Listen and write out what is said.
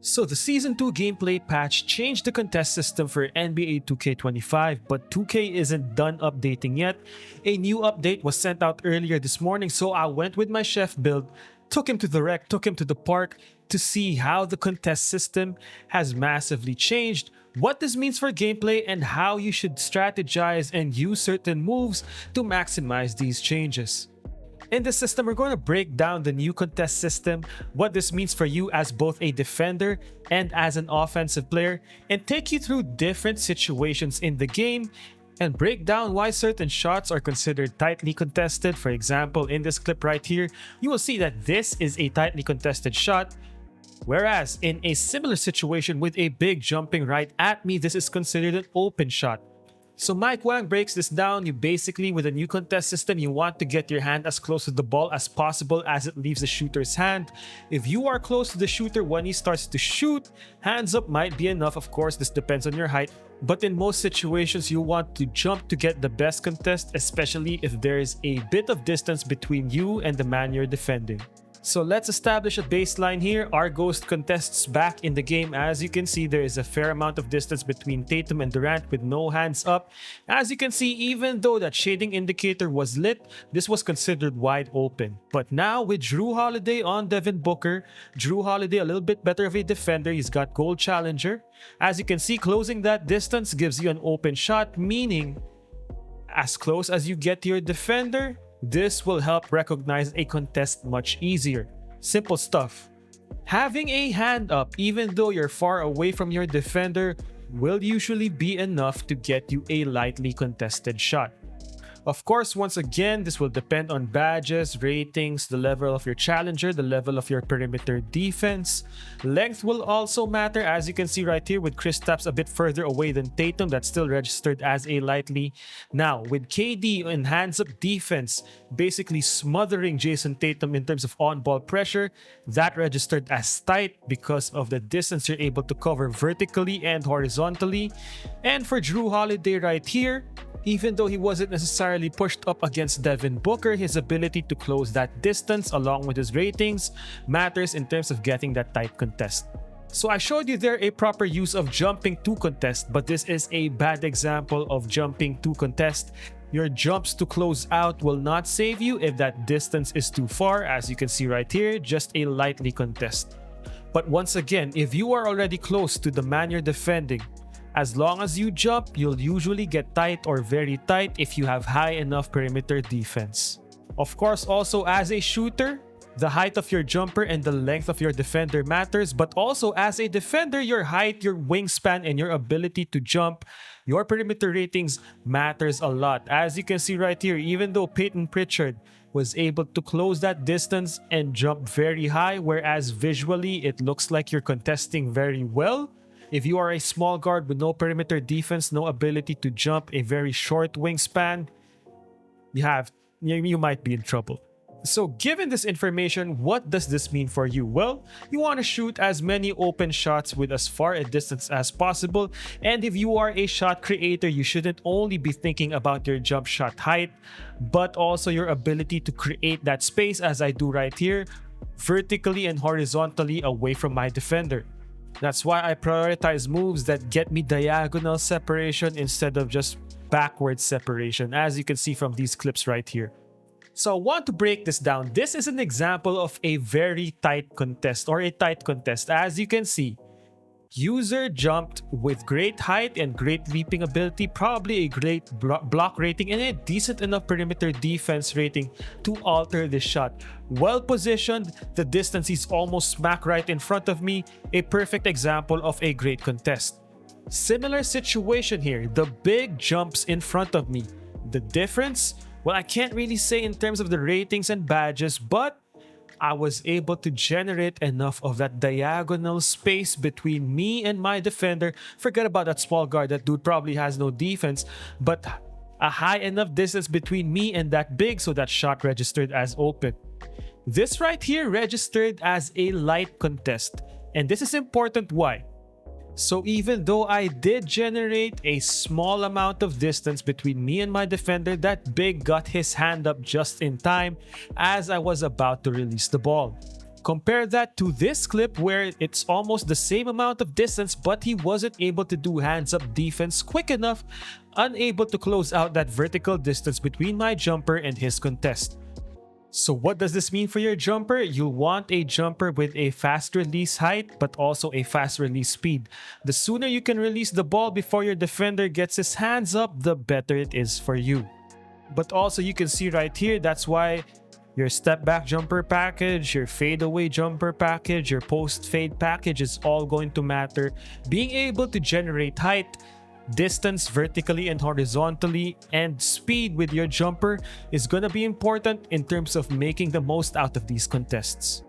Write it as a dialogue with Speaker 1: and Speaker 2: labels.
Speaker 1: So the Season 2 gameplay patch changed the contest system for NBA 2K25, but 2K isn't done updating yet. A new update was sent out earlier this morning, so I went with my chef build, took him to the rec, took him to the park to see how the contest system has massively changed, what this means for gameplay, and how you should strategize and use certain moves to maximize these changes. In this system, we're going to break down the new contest system, what this means for you as both a defender and as an offensive player, and take you through different situations in the game and break down why certain shots are considered tightly contested. For example, in this clip right here, you will see that this is a tightly contested shot, whereas in a similar situation with a big jumping right at me, this is considered an open shot. So Mike Wang breaks this down. You basically, with a new contest system, you want to get your hand as close to the ball as possible as it leaves the shooter's hand. If you are close to the shooter when he starts to shoot, hands up might be enough. Of course, this depends on your height. But in most situations, you want to jump to get the best contest, especially if there is a bit of distance between you and the man you're defending. So let's establish a baseline here. Our Ghost contests back in the game. As you can see, there is a fair amount of distance between Tatum and Durant with no hands up. As you can see, even though that shading indicator was lit, this was considered wide open. But now with Drew Holiday on Devin Booker, Drew Holiday a little bit better of a defender. He's got gold challenger. As you can see, closing that distance gives you an open shot, meaning as close as you get to your defender, this will help recognize a contest much easier. Simple stuff. Having a hand up even though you're far away from your defender will usually be enough to get you a lightly contested shot. Of course, once again, this will depend on badges, ratings, the level of your challenger, the level of your perimeter defense. Length will also matter, as you can see right here with Kristaps a bit further away than Tatum, that's still registered as a lightly. Now, with KD in hands-up defense, basically smothering Jason Tatum in terms of on-ball pressure, that registered as tight because of the distance you're able to cover vertically and horizontally. And for Drew Holiday right here, even though he wasn't necessarily pushed up against Devin Booker, his ability to close that distance along with his ratings matters in terms of getting that tight contest. So I showed you there a proper use of jumping to contest, but this is a bad example of jumping to contest. Your jumps to close out will not save you if that distance is too far. As you can see right here, just a lightly contest. But once again, if you are already close to the man you're defending, as long as you jump, you'll usually get tight or very tight if you have high enough perimeter defense. Of course, also as a shooter, the height of your jumper and the length of your defender matters, but also as a defender, your height, your wingspan, and your ability to jump, your perimeter ratings matters a lot. As you can see right here, even though Peyton Pritchard was able to close that distance and jump very high, whereas visually it looks like you're contesting very well, if you are a small guard with no perimeter defense, no ability to jump, a very short wingspan, you might be in trouble. So given this information, what does this mean for you? Well, you want to shoot as many open shots with as far a distance as possible. And if you are a shot creator, you shouldn't only be thinking about your jump shot height, but also your ability to create that space, as I do right here, vertically and horizontally away from my defender. That's why I prioritize moves that get me diagonal separation instead of just backward separation, as you can see from these clips right here. So I want to break this down. This is an example of a very tight contest or a tight contest. As you can see, user jumped with great height and great leaping ability, probably a great block rating and a decent enough perimeter defense rating to alter this shot. Well positioned, the distance is almost smack right in front of me, a perfect example of a great contest. Similar situation here, the big jumps in front of me. The difference? Well, I can't really say in terms of the ratings and badges, but I was able to generate enough of that diagonal space between me and my defender. Forget about that small guard, that dude probably has no defense, but a high enough distance between me and that big so that shot registered as open. This right here registered as a light contest, and this is important. Why? So even though I did generate a small amount of distance between me and my defender, that big got his hand up just in time as I was about to release the ball. Compare that to this clip where it's almost the same amount of distance, but he wasn't able to do hands-up defense quick enough, unable to close out that vertical distance between my jumper and his contest. So what does this mean for your jumper? You'll want a jumper with a fast release height but also a fast release speed. The sooner you can release the ball before your defender gets his hands up, the better it is for you. But also you can see right here, that's why your step back jumper package, your fade away jumper package, your post fade package is all going to matter. Being able to generate height, distance vertically and horizontally, and speed with your jumper is gonna be important in terms of making the most out of these contests.